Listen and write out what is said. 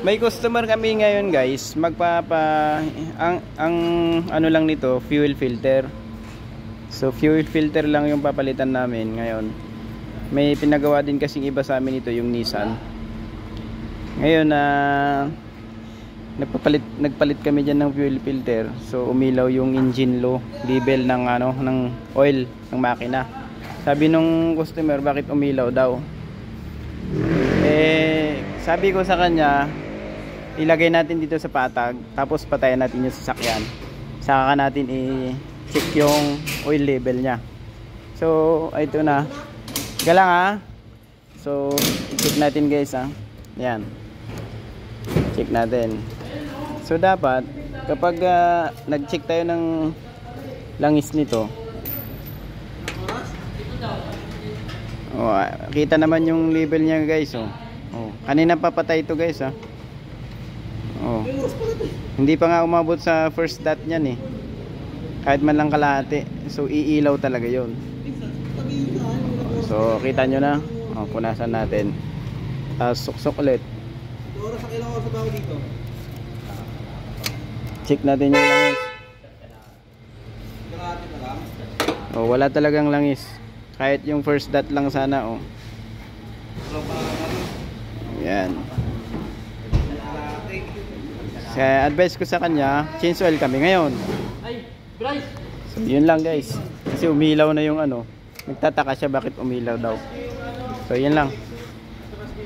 May customer kami ngayon guys, ang ano lang nito, fuel filter. So fuel filter lang yung papalitan namin ngayon. May pinagawa din kasing iba sa amin ito, yung Nissan. Ngayon nagpalit kami diyan ng fuel filter. So umilaw yung engine low level ng ng oil ng makina. Sabi nung customer, bakit umilaw daw? Sabi ko sa kanya, ilagay natin dito sa patag, tapos patayin natin yung sasakyan. Saka natin i-check yung oil level nya. So ito na. Galang ha. So i-check natin guys ha. Yan. Check natin. So dapat kapag nag-check tayo ng langis nito, kita naman yung level nya guys. Kanina papatay ito guys ha. Hindi pa nga umabot sa first dot niyan kahit man lang kalahati. So iilaw talaga yon. So kita nyo na. Punasan natin. Tapos suksok ulit. Check natin yung langis. Wala talagang langis. Kahit yung first dot lang sana. Yan. Kaya advice ko sa kanya, change oil kami ngayon. So yun lang guys. Kasi umilaw na yung nagtataka siya bakit umilaw daw. So yun lang.